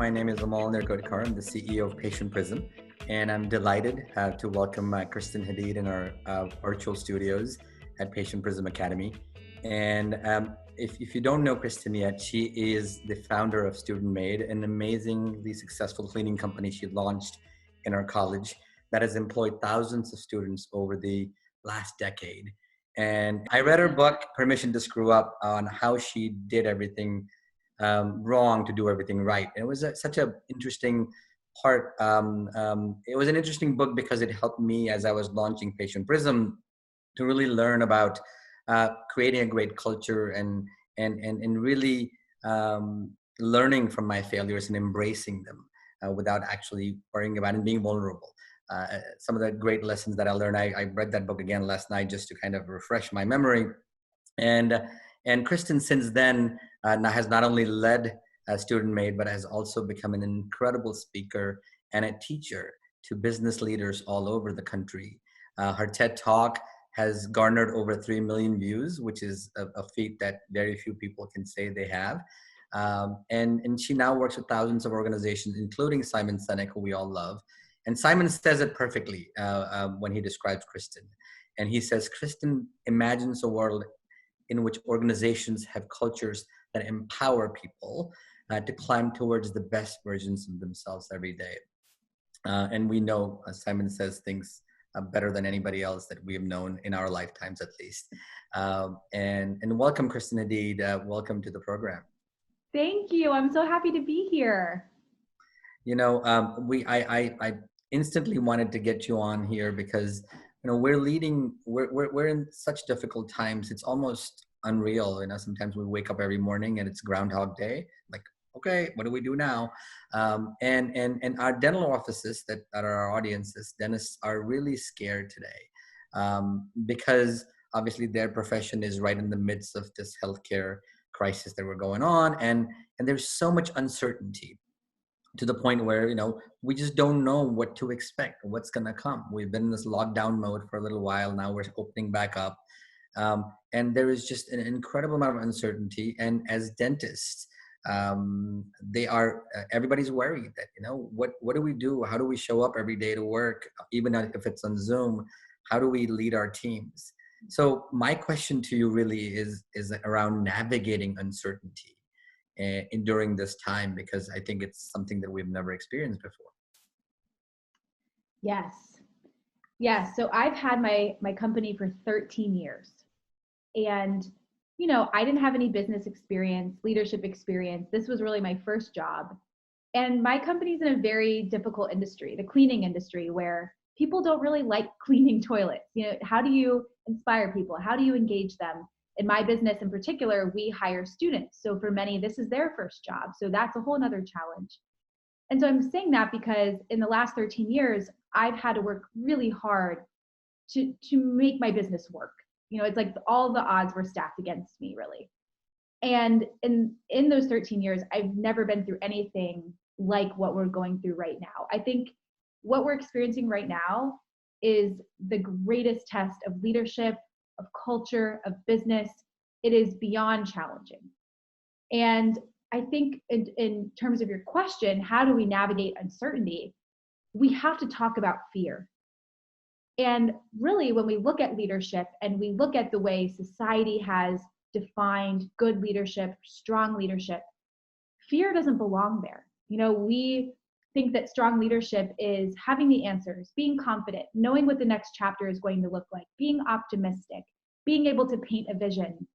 My name is Amal Nirkodkar. I'm the CEO of Patient Prism, and I'm delighted to welcome Kristen Hadid in our virtual studios at Patient Prism Academy. And if you don't know Kristen yet, she is the founder of Student Made, an amazingly successful cleaning company she launched in our college that has employed thousands of students over the last decade. And I read her book, Permission to Screw Up, on how she did everything wrong to do everything right. And it was such an interesting part. It was an interesting book because it helped me as I was launching Patient Prism to really learn about creating a great culture and really learning from my failures and embracing them without actually worrying about it and being vulnerable. Some of the great lessons that I learned, I read that book again last night just to kind of refresh my memory. And Kristen since then has not only led Student Made, but has also become an incredible speaker and a teacher to business leaders all over the country. Her TED Talk has garnered over 3 million views, which is a feat that very few people can say they have. And she now works with thousands of organizations, including Simon Sinek, who we all love. And Simon says it perfectly when he describes Kristen. And he says, Kristen imagines a world in which organizations have cultures that empower people to climb towards the best versions of themselves every day. And we know, Simon says things better than anybody else that we have known in our lifetimes, at least. And welcome, Kristen Hadid. Welcome to the program. Thank you. I'm so happy to be here. You know, I instantly wanted to get you on here because we're in such difficult times. It's almost unreal. Sometimes we wake up every morning and it's Groundhog Day. Like, okay, what do we do now? And our dental offices that are our audiences, dentists are really scared today because obviously their profession is right in the midst of this healthcare crisis that we're going on. And there's so much uncertainty to the point where, we just don't know what to expect, what's going to come. We've been in this lockdown mode for a little while. Now we're opening back up. And there is just an incredible amount of uncertainty. And as dentists, everybody's worried that, what do we do? How do we show up every day to work, even if it's on Zoom? How do we lead our teams? So my question to you really is around navigating uncertainty during this time, because I think it's something that we've never experienced before. Yes. So I've had my company for 13 years. And, I didn't have any business experience, leadership experience. This was really my first job. And my company's in a very difficult industry, the cleaning industry, where people don't really like cleaning toilets. How do you inspire people? How do you engage them? In my business in particular, we hire students. So for many, this is their first job. So that's a whole nother challenge. And so I'm saying that because in the last 13 years, I've had to work really hard to make my business work. It's like all the odds were stacked against me, really. And in those 13 years, I've never been through anything like what we're going through right now. I think what we're experiencing right now is the greatest test of leadership, of culture, of business. It is beyond challenging. And I think in terms of your question, how do we navigate uncertainty? We have to talk about fear. And really, when we look at leadership and we look at the way society has defined good leadership, strong leadership, fear doesn't belong there. We think that strong leadership is having the answers, being confident, knowing what the next chapter is going to look like, being optimistic, being able to paint a vision.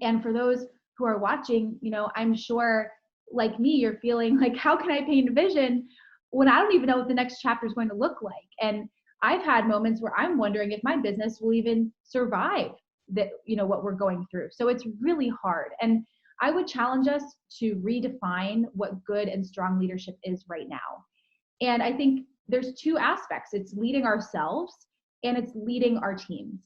And for those who are watching, I'm sure like me, you're feeling like, how can I paint a vision when I don't even know what the next chapter is going to look like? And I've had moments where I'm wondering if my business will even survive that, what we're going through. So it's really hard. And I would challenge us to redefine what good and strong leadership is right now. And I think there's two aspects. It's leading ourselves and it's leading our teams.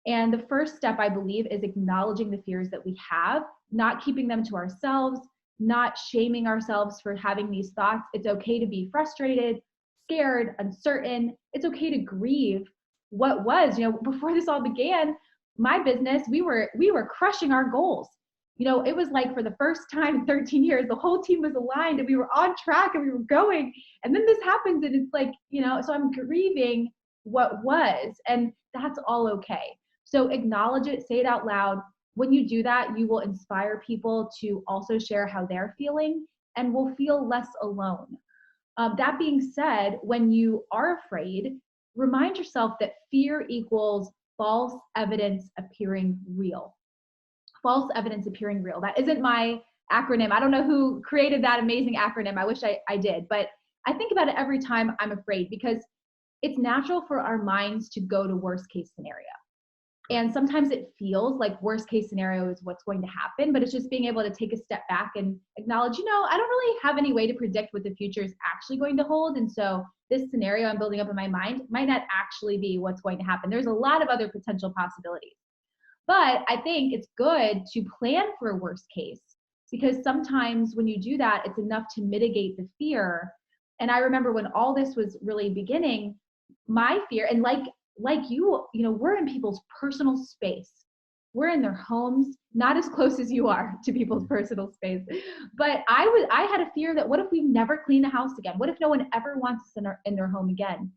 And the first step, I believe, is acknowledging the fears that we have, not keeping them to ourselves, not shaming ourselves for having these thoughts. It's okay to be frustrated, scared, uncertain. It's okay to grieve what was. Before this all began, my business, we were crushing our goals. it was like for the first time in 13 years, the whole team was aligned and we were on track and we were going. And then this happens and it's like, so I'm grieving what was, and that's all okay. So acknowledge it, say it out loud. When you do that, you will inspire people to also share how they're feeling and will feel less alone. That being said, when you are afraid, remind yourself that fear equals false evidence appearing real. False evidence appearing real. That isn't my acronym. I don't know who created that amazing acronym. I wish I did, but I think about it every time I'm afraid, because it's natural for our minds to go to worst case scenario. And sometimes it feels like worst case scenario is what's going to happen, but it's just being able to take a step back and acknowledge, I don't really have any way to predict what the future is actually going to hold. And so this scenario I'm building up in my mind might not actually be what's going to happen. There's a lot of other potential possibilities. But I think it's good to plan for a worst case, because sometimes when you do that, it's enough to mitigate the fear. And I remember when all this was really beginning, my fear, and like we're in people's personal space. We're in their homes, not as close as you are to people's personal space. But I had a fear that what if we never clean the house again? What if no one ever wants us in their home again?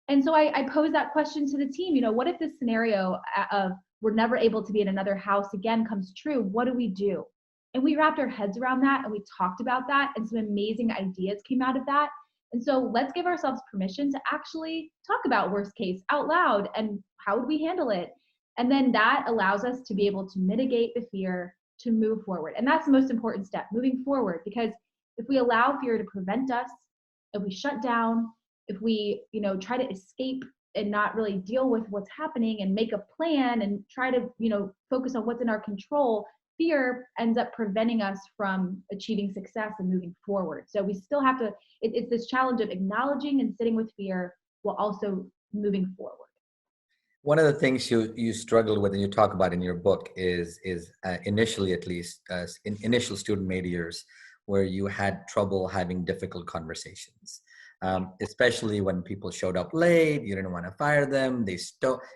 And so I posed that question to the team, what if this scenario of we're never able to be in another house again comes true? What do we do? And we wrapped our heads around that and we talked about that, and some amazing ideas came out of that. And so let's give ourselves permission to actually talk about worst case out loud and how would we handle it? And then that allows us to be able to mitigate the fear, to move forward. And that's the most important step, moving forward, because if we allow fear to prevent us, if we shut down, if we, try to escape and not really deal with what's happening and make a plan and try to, focus on what's in our control, fear ends up preventing us from achieving success and moving forward. So we still have to, it's this challenge of acknowledging and sitting with fear while also moving forward. One of the things you struggled with and you talk about in your book is initially, at least in initial student made years, where you had trouble having difficult conversations. Especially when people showed up late, you didn't want to fire them.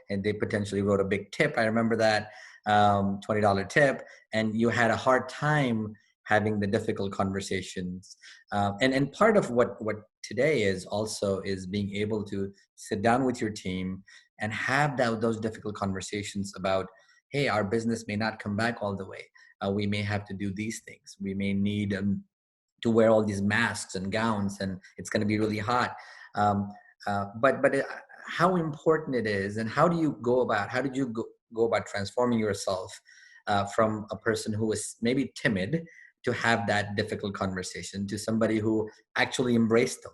And they potentially wrote a big tip. I remember that $20 tip, and you had a hard time having the difficult conversations. And part of what today is also is being able to sit down with your team and have those difficult conversations about, hey, our business may not come back all the way. We may have to do these things. We may need to wear all these masks and gowns, and it's going to be really hot. But how important it is, and how did you go about transforming yourself from a person who was maybe timid to have that difficult conversation to somebody who actually embraced them?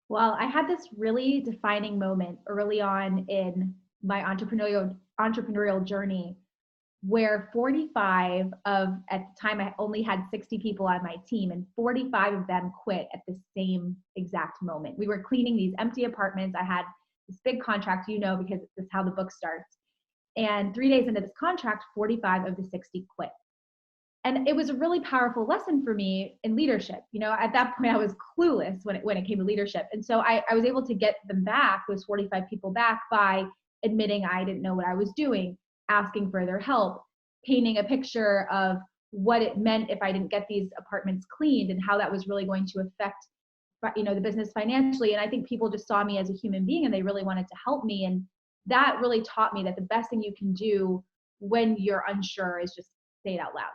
Well, I had this really defining moment early on in my entrepreneurial journey, where 45 of, at the time I only had 60 people on my team, and 45 of them quit at the same exact moment. We were cleaning these empty apartments. I had this big contract, because this is how the book starts. And 3 days into this contract, 45 of the 60 quit. And it was a really powerful lesson for me in leadership. At that point I was clueless when it came to leadership. And so I was able to get them back, those 45 people back, by admitting I didn't know what I was doing, asking for their help, painting a picture of what it meant if I didn't get these apartments cleaned and how that was really going to affect, the business financially. And I think people just saw me as a human being and they really wanted to help me. And that really taught me that the best thing you can do when you're unsure is just say it out loud.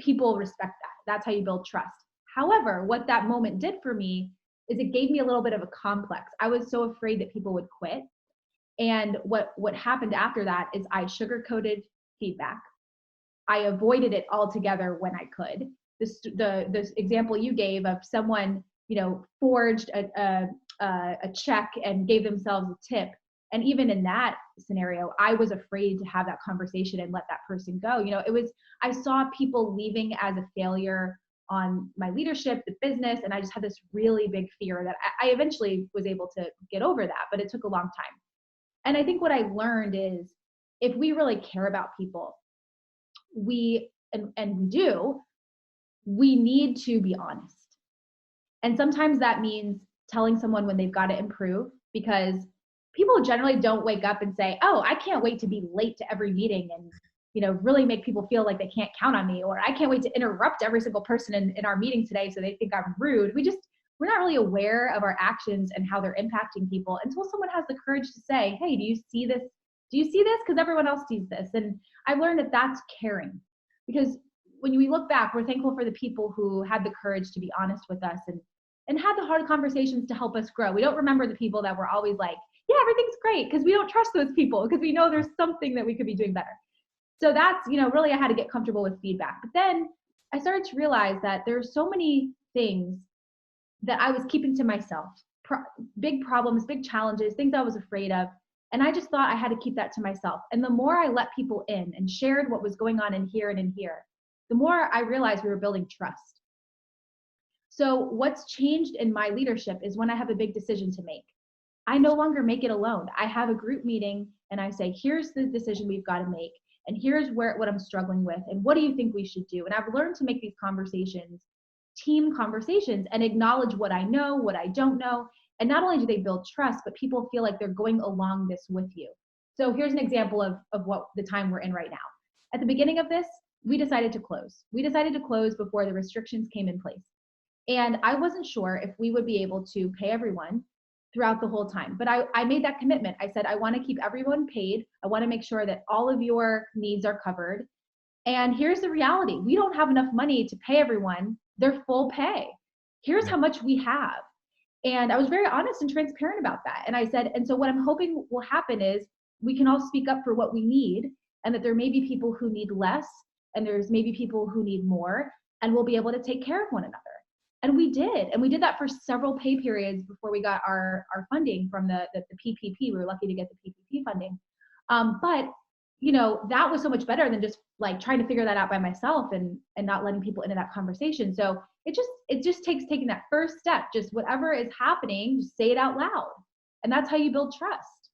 People respect that. That's how you build trust. However, what that moment did for me is it gave me a little bit of a complex. I was so afraid that people would quit. And what happened after that is I sugarcoated feedback. I avoided it altogether when I could. The example you gave of someone, forged a check and gave themselves a tip. And even in that scenario, I was afraid to have that conversation and let that person go. I saw people leaving as a failure on my leadership, the business, and I just had this really big fear that I eventually was able to get over that, but it took a long time. And I think what I learned is if we really care about people, we need to be honest. And sometimes that means telling someone when they've got to improve, because people generally don't wake up and say, oh, I can't wait to be late to every meeting and really make people feel like they can't count on me, or I can't wait to interrupt every single person in our meeting today so they think I'm rude. We're not really aware of our actions and how they're impacting people until someone has the courage to say, hey, do you see this? Do you see this? Because everyone else sees this. And I've learned that that's caring, because when we look back, we're thankful for the people who had the courage to be honest with us and had the hard conversations to help us grow. We don't remember the people that were always like, yeah, everything's great, because we don't trust those people, because we know there's something that we could be doing better. So that's, really I had to get comfortable with feedback. But then I started to realize that there's so many things that I was keeping to myself, big problems, big challenges, things I was afraid of. And I just thought I had to keep that to myself. And the more I let people in and shared what was going on in here and in here, the more I realized we were building trust. So what's changed in my leadership is when I have a big decision to make, I no longer make it alone. I have a group meeting and I say, here's the decision we've got to make. And here's what I'm struggling with. And what do you think we should do? And I've learned to make these conversations team conversations and acknowledge what I know, what I don't know. And not only do they build trust, but people feel like they're going along this with you. So here's an example of what the time we're in right now. At the beginning of this, we decided to close. We decided to close before the restrictions came in place. And I wasn't sure if we would be able to pay everyone throughout the whole time. But I made that commitment. I said, I want to keep everyone paid. I want to make sure that all of your needs are covered. And here's the reality. We don't have enough money to pay everyone their full pay. Here's how much we have. And I was very honest and transparent about that. And I said, and so what I'm hoping will happen is we can all speak up for what we need, and that there may be people who need less, and there's maybe people who need more, and we'll be able to take care of one another. And we did. And we did that for several pay periods before we got our funding from the PPP. We were lucky to get the PPP funding. But that was so much better than just like trying to figure that out by myself and not letting people into that conversation. So it just takes taking that first step, just whatever is happening, just say it out loud. And that's how you build trust.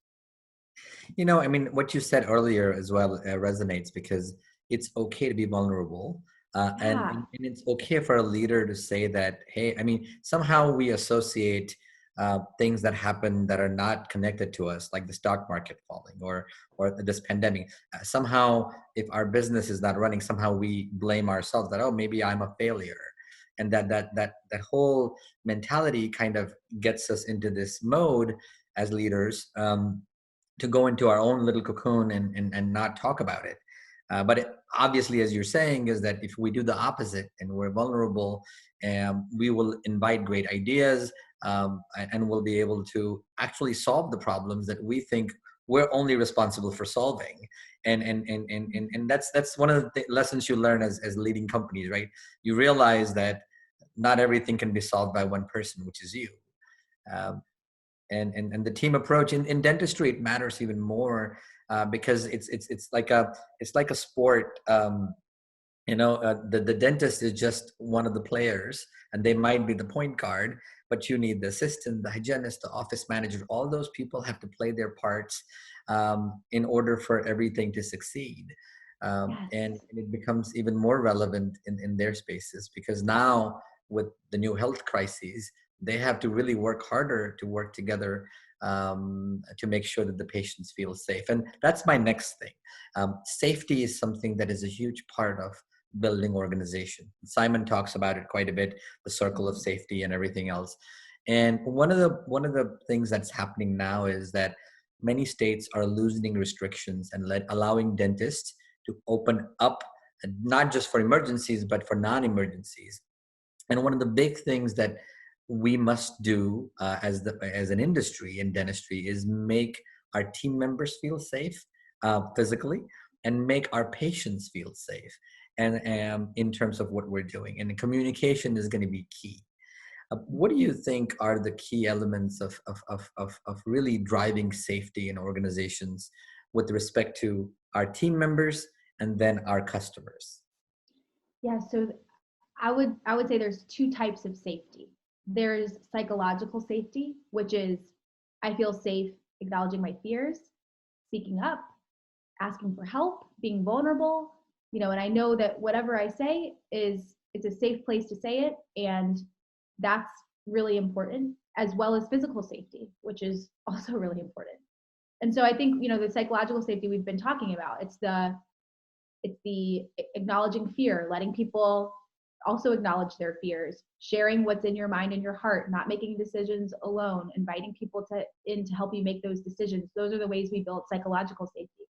What you said earlier as well resonates, because it's okay to be vulnerable. And it's okay for a leader to say that, hey, somehow we associate things that happen that are not connected to us, like the stock market falling or this pandemic. Somehow, if our business is not running, somehow we blame ourselves that, oh, maybe I'm a failure. And that whole mentality kind of gets us into this mode as leaders, to go into our own little cocoon and not talk about it. But obviously, as you're saying, is that if we do the opposite and we're vulnerable, we will invite great ideas, and we'll be able to actually solve the problems that we think we're only responsible for solving. And that's one of the lessons you learn as leading companies, right? You realize that not everything can be solved by one person, which is you. And the team approach in dentistry, it matters even more, because it's like a sport. The dentist is just one of the players, and they might be the point guard, but you need the assistant, the hygienist, the office manager. All those people have to play their parts in order for everything to succeed. And it becomes even more relevant in their spaces, because now with the new health crises, they have to really work harder to work together, to make sure that the patients feel safe. And that's my next thing. Safety is something that is a huge part of building organization. Simon talks about it quite a bit, the circle of safety and everything else. And one of the things that's happening now is that many states are loosening restrictions and allowing dentists to open up, not just for emergencies, but for non-emergencies. And one of the big things that we must do as an industry in dentistry is make our team members feel safe physically, and make our patients feel safe, and in terms of what we're doing. And communication is going to be key. What do you think are the key elements of really driving safety in organizations with respect to our team members and then our customers? Yeah, so I would say there's two types of safety. There's psychological safety, which is I feel safe acknowledging my fears, speaking up, asking for help, being vulnerable, and I know that whatever I say it's a safe place to say it, and that's really important, as well as physical safety, which is also really important. And so I think, the psychological safety we've been talking about, it's the It's the acknowledging fear, letting people also acknowledge their fears, sharing what's in your mind and your heart, not making decisions alone, inviting people to help you make those decisions. Those are the ways we build psychological safety.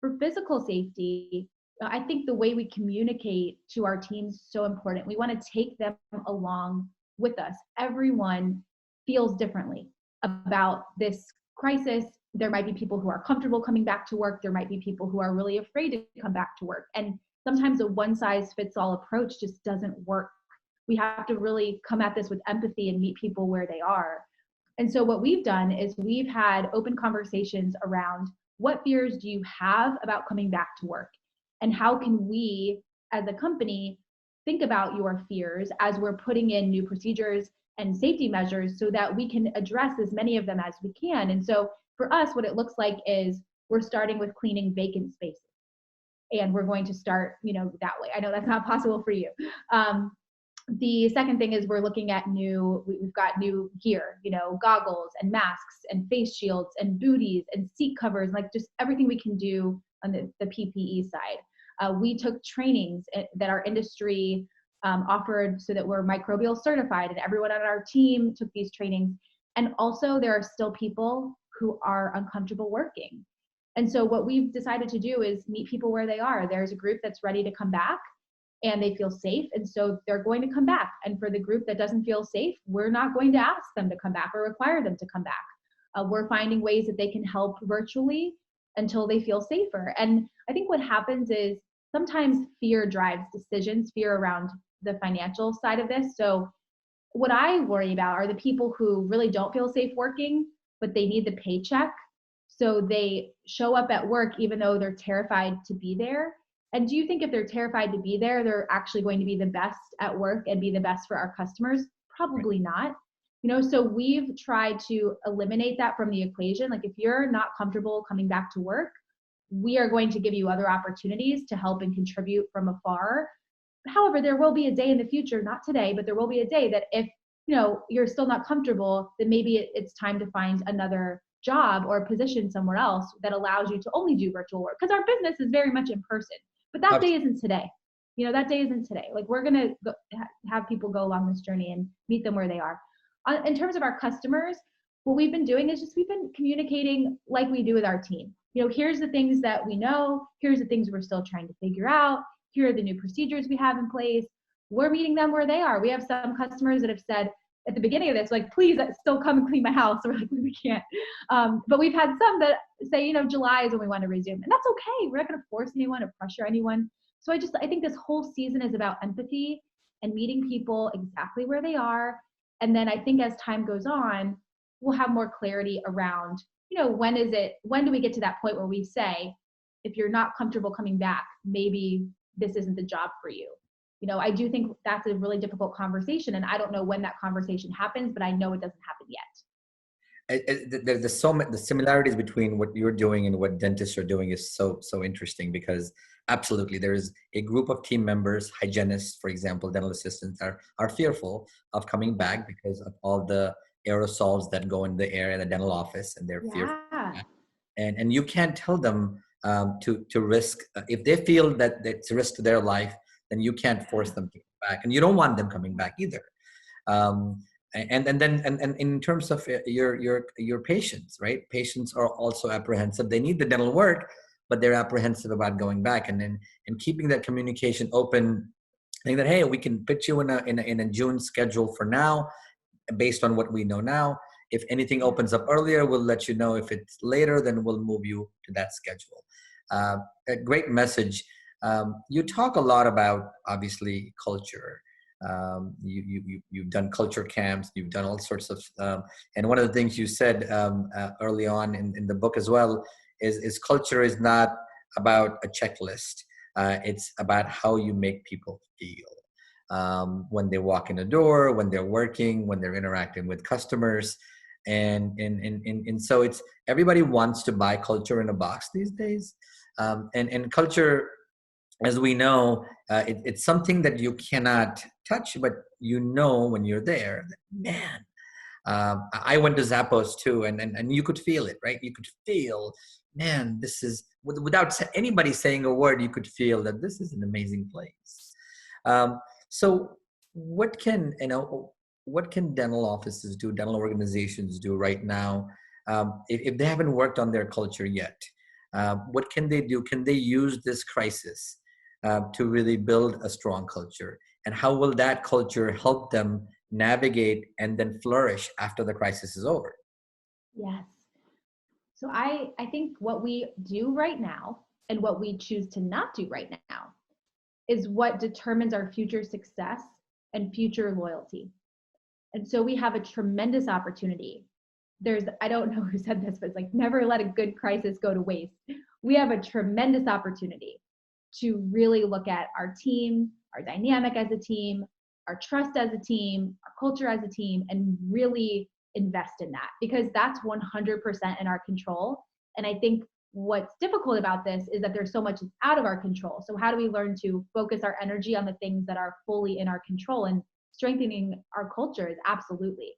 For physical safety, I think the way we communicate to our teams is so important. We want to take them along with us. Everyone feels differently about this crisis. There might be people who are comfortable coming back to work. There might be people who are really afraid to come back to work. And sometimes a one-size-fits-all approach just doesn't work. We have to really come at this with empathy and meet people where they are. And so what we've done is we've had open conversations around, what fears do you have about coming back to work? And how can we, as a company, think about your fears as we're putting in new procedures and safety measures so that we can address as many of them as we can. And so for us, what it looks like is we're starting with cleaning vacant spaces. And we're going to start, that way. I know that's not possible for you. The second thing is we're looking at we've got new gear, goggles and masks and face shields and booties and seat covers, like just everything we can do on the PPE side. We took trainings that our industry offered so that we're microbial certified, and everyone on our team took these trainings. And also there are still people who are uncomfortable working. And so what we've decided to do is meet people where they are. There's a group that's ready to come back and they feel safe, and so they're going to come back. And for the group that doesn't feel safe, we're not going to ask them to come back or require them to come back. We're finding ways that they can help virtually until they feel safer. And I think what happens is sometimes fear drives decisions, fear around the financial side of this. So what I worry about are the people who really don't feel safe working, but they need the paycheck. So they show up at work even though they're terrified to be there. And do you think if they're terrified to be there, they're actually going to be the best at work and be the best for our customers? Probably not. So we've tried to eliminate that from the equation. Like, if you're not comfortable coming back to work, we are going to give you other opportunities to help and contribute from afar. However, there will be a day in the future, not today, but there will be a day that if you're still not comfortable, then maybe it's time to find another job or a position somewhere else that allows you to only do virtual work, because our business is very much in person. But that day isn't today. That day isn't today. Like, we're going to have people go along this journey and meet them where they are. In terms of our customers, what we've been doing is just we've been communicating like we do with our team. Here's the things that we know. Here's the things we're still trying to figure out. Here are the new procedures we have in place. We're meeting them where they are. We have some customers that have said at the beginning of this, like, please still come and clean my house. We're like, we can't. But we've had some that say, July is when we want to resume. And that's okay. We're not going to force anyone or pressure anyone. So I think this whole season is about empathy and meeting people exactly where they are. And then I think as time goes on, we'll have more clarity around, when do we get to that point where we say, if you're not comfortable coming back, maybe this isn't the job for you. I do think that's a really difficult conversation, and I don't know when that conversation happens, but I know it doesn't happen yet. There's so many, the similarities between what you're doing and what dentists are doing is so interesting, because absolutely there's a group of team members, hygienists, for example, dental assistants are fearful of coming back because of all the aerosols that go in the air in the dental office, and they're fearful. And you can't tell them to risk, if they feel that it's a risk to their life, then you can't force them to come back, and you don't want them coming back either. And in terms of your patients, right? Patients are also apprehensive. They need the dental work, but they're apprehensive about going back, and keeping that communication open, saying that, hey, we can put you in a June schedule for now, based on what we know now. If anything opens up earlier, we'll let you know. If it's later, then we'll move you to that schedule. A great message. You talk a lot about, obviously, culture. You've done culture camps. You've done all sorts of, and one of the things you said early on in the book as well is culture is not about a checklist. It's about how you make people feel when they walk in the door, when they're working, when they're interacting with customers. And so it's, everybody wants to buy culture in a box these days. And culture, as we know, it's something that you cannot touch, but when you're there, man, I went to Zappos too, and you could feel it, right? You could feel, man, this is without anybody saying a word, you could feel that this is an amazing place. So, what can what can dental offices do, dental organizations do right now, if they haven't worked on their culture yet? What can they do? Can they use this crisis to really build a strong culture? And how will that culture help them navigate and then flourish after the crisis is over? Yes. So I think what we do right now and what we choose to not do right now is what determines our future success and future loyalty. And so we have a tremendous opportunity. I don't know who said this, but it's like never let a good crisis go to waste. We have a tremendous opportunity to really look at our team, our dynamic as a team, our trust as a team, our culture as a team, and really invest in that because that's 100% in our control. And I think what's difficult about this is that there's so much out of our control. So how do we learn to focus our energy on the things that are fully in our control? And strengthening our culture is absolutely.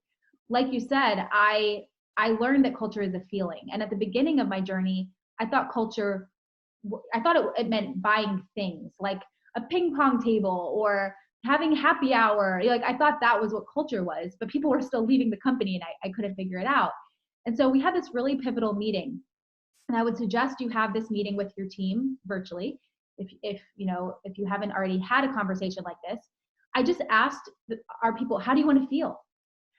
Like you said, I learned that culture is a feeling. And at the beginning of my journey, I thought it meant buying things like a ping pong table or having happy hour. Like I thought that was what culture was, but people were still leaving the company and I couldn't figure it out. And so we had this really pivotal meeting. And I would suggest you have this meeting with your team virtually. If you haven't already had a conversation like this, I just asked our people, how do you want to feel?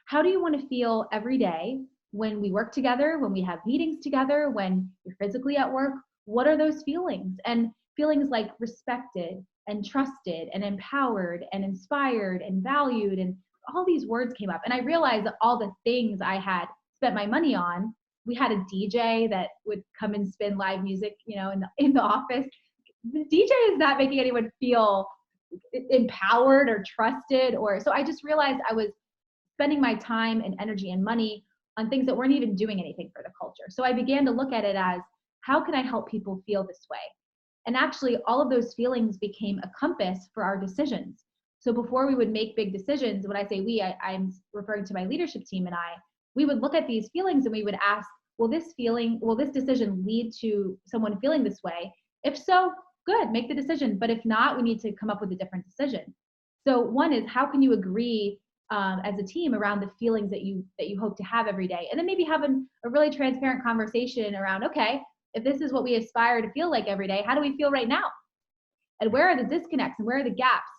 How do you want to feel every day when we work together, when we have meetings together, when you're physically at work? What are those feelings? And feelings like respected and trusted and empowered and inspired and valued, and all these words came up. And I realized that all the things I had spent my money on, we had a DJ that would come and spin live music, in the office. The DJ is not making anyone feel empowered or trusted, so I just realized I was spending my time and energy and money on things that weren't even doing anything for the culture. So I began to look at it as, how can I help people feel this way? And actually, all of those feelings became a compass for our decisions. So before we would make big decisions, when I say we, I'm referring to my leadership team and we would look at these feelings and we would ask, will this decision lead to someone feeling this way? If so, good, make the decision. But if not, we need to come up with a different decision. So one is, how can you agree as a team around the feelings that you hope to have every day? And then maybe having a really transparent conversation around, okay, if this is what we aspire to feel like every day, how do we feel right now? And where are the disconnects and where are the gaps?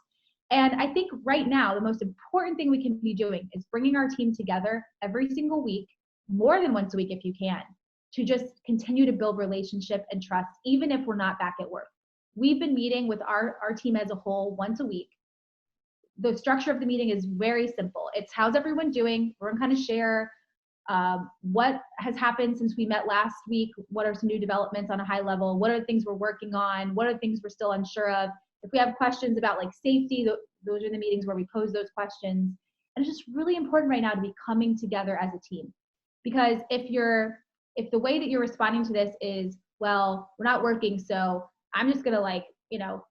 And I think right now, the most important thing we can be doing is bringing our team together every single week, more than once a week if you can, to just continue to build relationship and trust, even if we're not back at work. We've been meeting with our team as a whole once a week. The structure of the meeting is very simple. It's, how's everyone doing? We're going to kind of share what has happened since we met last week. What are some new developments on a high level? What are the things we're working on? What are the things we're still unsure of? If we have questions about like safety, those are the meetings where we pose those questions. And it's just really important right now to be coming together as a team. Because if the way that you're responding to this is, well, we're not working, so I'm just going to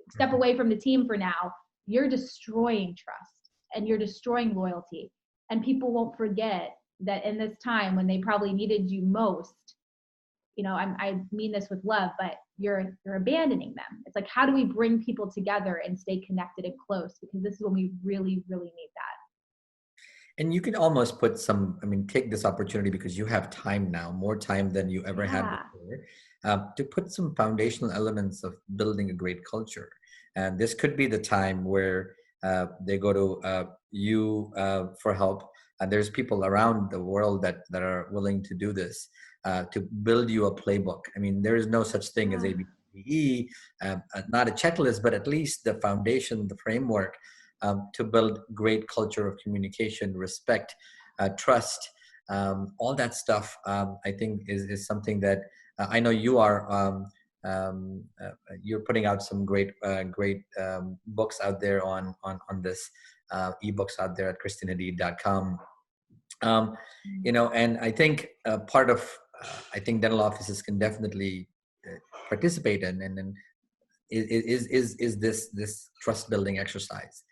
step away from the team for now, you're destroying trust and you're destroying loyalty. And people won't forget that in this time when they probably needed you most, I mean this with love, but you're abandoning them. It's like, how do we bring people together and stay connected and close? Because this is when we really, really need that. And you can almost take this opportunity, because you have time now, more time than you ever had Yeah. before, to put some foundational elements of building a great culture. And this could be the time where they go to you for help. And there's people around the world that are willing to do this, to build you a playbook. I mean, there is no such thing as ABCDE, not a checklist, but at least the foundation, the framework to build great culture of communication, respect, trust, all that stuff. I think is something that I know you are. You're putting out some great books out there on this, ebooks out there at kristinhadid.com. And I think part of I think dental offices can definitely participate in, and is this trust building exercise.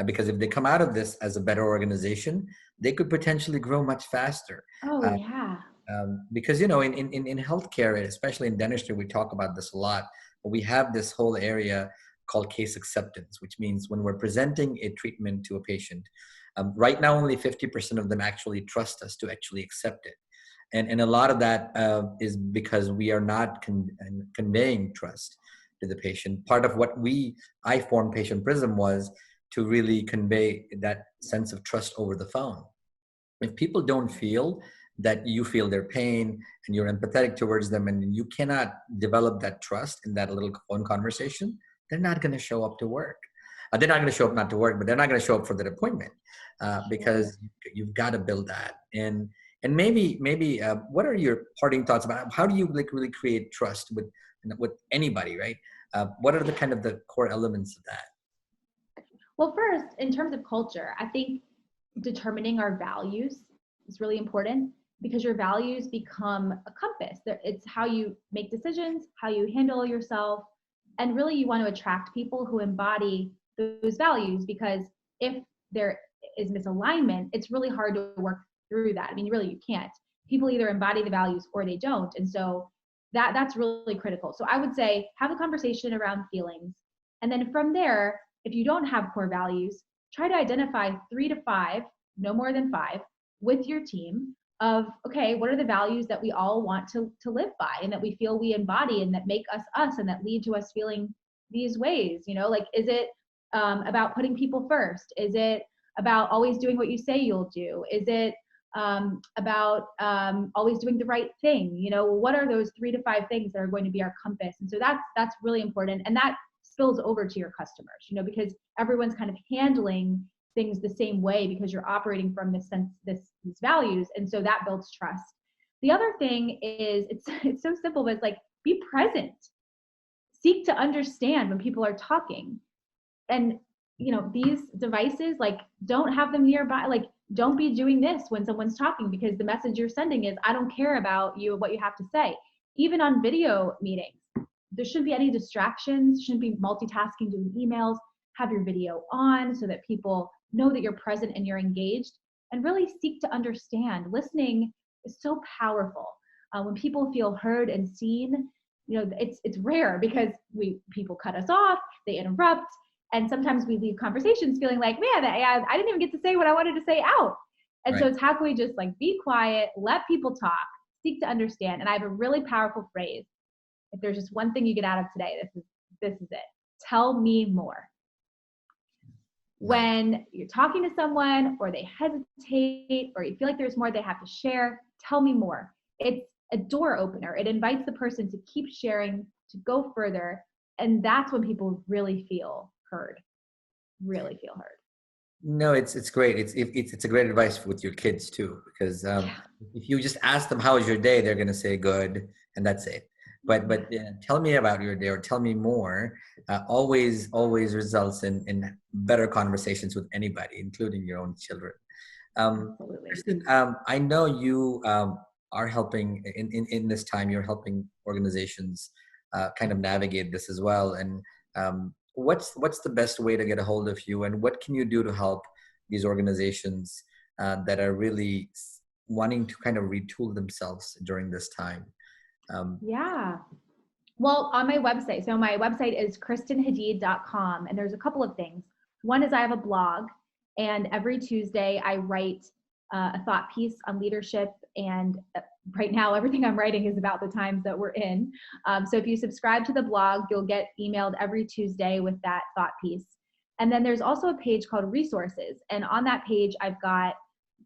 because if they come out of this as a better organization, they could potentially grow much faster. Oh, Uh, yeah. because, you know, in healthcare, especially in dentistry, we talk about this a lot, but we have this whole area called case acceptance, which means when we're presenting a treatment to a patient, right now only 50% of them actually trust us to actually accept it. And a lot of that is because we are not conveying trust to the patient. Part of what I formed Patient Prism was to really convey that sense of trust over the phone. If people don't feel that you feel their pain and you're empathetic towards them, and you cannot develop that trust in that little phone conversation, they're not going to show up to work. They're not going to show up not to work, but they're not going to show up for that appointment, Sure. because you've got to build that. And maybe what are your parting thoughts about how do you like really create trust with anybody, right? What are the kind of the core elements of that? Well, first, in terms of culture, I think determining our values is really important because your values become a compass. It's how you make decisions, how you handle yourself, and really you want to attract people who embody those values, because if there is misalignment, it's really hard to work through that. I mean, really, you can't. People either embody the values or they don't. And so that's really critical. So I would say have a conversation around feelings. And then from there, if you don't have core values, try to identify 3 to 5, no more than 5, with your team of, okay, what are the values that we all want to live by and that we feel we embody and that make us us and that lead to us feeling these ways? You know, like, is it about putting people first? Is it about always doing what you say you'll do? Is it about always doing the right thing? You know, what are those 3 to 5 things that are going to be our compass? And so that's really important. And that spills over to your customers, you know, because everyone's kind of handling things the same way because you're operating from this sense, these values. And so that builds trust. The other thing is it's so simple, but it's like, be present. Seek to understand when people are talking. And, you know, these devices, like, don't have them nearby. Like, don't be doing this when someone's talking, because the message you're sending is, I don't care about you, what you have to say. Even on video meetings, there shouldn't be any distractions, shouldn't be multitasking, doing emails. Have your video on so that people know that you're present and you're engaged, and really seek to understand. Listening is so powerful. When people feel heard and seen, you know, it's rare because people cut us off, they interrupt, and sometimes we leave conversations feeling like, man, I didn't even get to say what I wanted to say out. And so Right. it's, how can we just like be quiet, let people talk, seek to understand. And I have a really powerful phrase. If there's just one thing you get out of today, this is it. Tell me more. Nice. When you're talking to someone or they hesitate or you feel like there's more they have to share, tell me more. It's a door opener. It invites the person to keep sharing, to go further. And that's when people really feel heard, really feel heard. No, it's great. It's a great advice with your kids too, because Yeah. if you just ask them how was your day, they're gonna say good, and that's it. But tell me about your day or tell me more. Always results in better conversations with anybody, including your own children. Absolutely. Kristen, I know you are helping in this time. You're helping organizations kind of navigate this as well. And what's the best way to get a hold of you, and what can you do to help these organizations that are really wanting to kind of retool themselves during this time? Um, Yeah. Well, on my website, so my website is kristenhadid.com, and there's a couple of things. One is I have a blog, and every Tuesday I write a thought piece on leadership. And right now, everything I'm writing is about the times that we're in. So if you subscribe to the blog, you'll get emailed every Tuesday with that thought piece. And then there's also a page called Resources. And on that page, I've got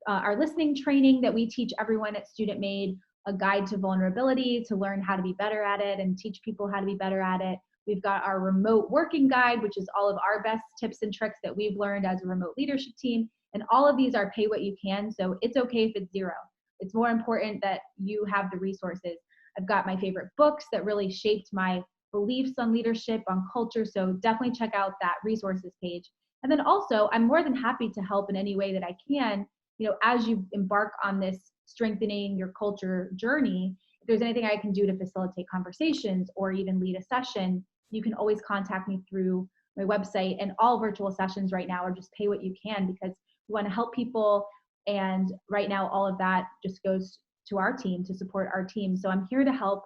our listening training that we teach everyone at Student Made, a guide to vulnerability to learn how to be better at it and teach people how to be better at it. We've got our remote working guide, which is all of our best tips and tricks that we've learned as a remote leadership team. And all of these are pay what you can. So it's okay if it's zero. It's more important that you have the resources. I've got my favorite books that really shaped my beliefs on leadership, on culture. So definitely check out that resources page. And then also, I'm more than happy to help in any way that I can. You know, as you embark on this strengthening your culture journey, if there's anything I can do to facilitate conversations or even lead a session, you can always contact me through my website, and all virtual sessions right now are just pay what you can, because we want to help people. And right now, all of that just goes to our team to support our team. So I'm here to help.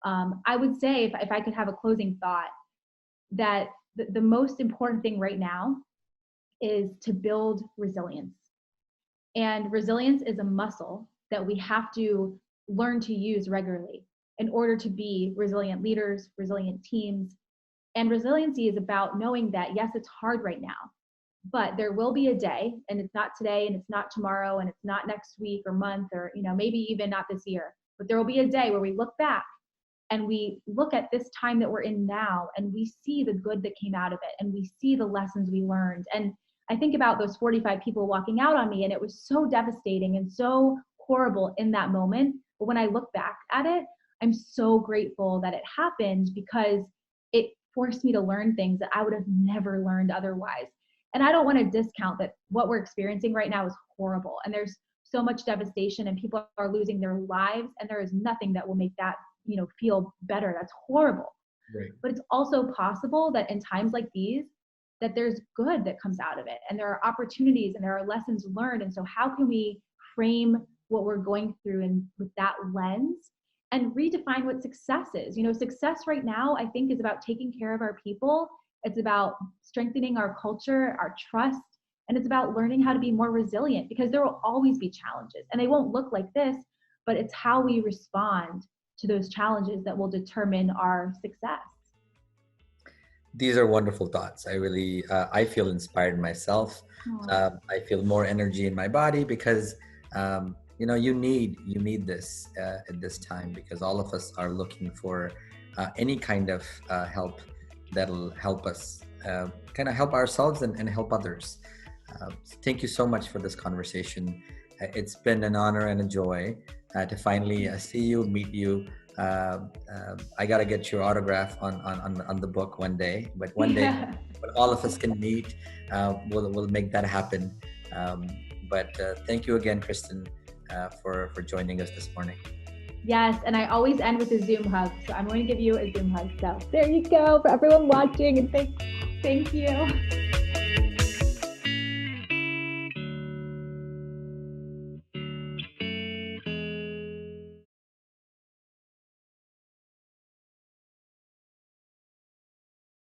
I would say, if I could have a closing thought, that the most important thing right now is to build resilience. And resilience is a muscle that we have to learn to use regularly in order to be resilient leaders, resilient teams. And resiliency is about knowing that, yes, it's hard right now, but there will be a day, and it's not today, and it's not tomorrow, and it's not next week or month, or maybe even not this year, but there will be a day where we look back and we look at this time that we're in now, and we see the good that came out of it, and we see the lessons we learned. And I think about those 45 people walking out on me, and it was so devastating and so horrible in that moment. But when I look back at it, I'm so grateful that it happened, because it forced me to learn things that I would have never learned otherwise. And I don't want to discount that what we're experiencing right now is horrible. And there's so much devastation, and people are losing their lives, and there is nothing that will make that, feel better. That's horrible. Right. But it's also possible that in times like these, that there's good that comes out of it, and there are opportunities, and there are lessons learned. And so how can we frame what we're going through and with that lens, and redefine what success is? Success right now, I think, is about taking care of our people. It's about strengthening our culture, our trust, and it's about learning how to be more resilient, because there will always be challenges, and they won't look like this, but it's how we respond to those challenges that will determine our success. These are wonderful thoughts. I really, I feel inspired myself. I feel more energy in my body, because, you need this at this time, because all of us are looking for any kind of help that'll help us kind of help ourselves and help others. Thank you so much for this conversation. It's been an honor and a joy to finally see you, meet you. I gotta get your autograph on the book one day, but one day when all of us can meet, we'll make that happen. But thank you again, Kristen, for joining us this morning. Yes, and I always end with a Zoom hug, so I'm going to give you a Zoom hug. So there you go for everyone watching, and thank you.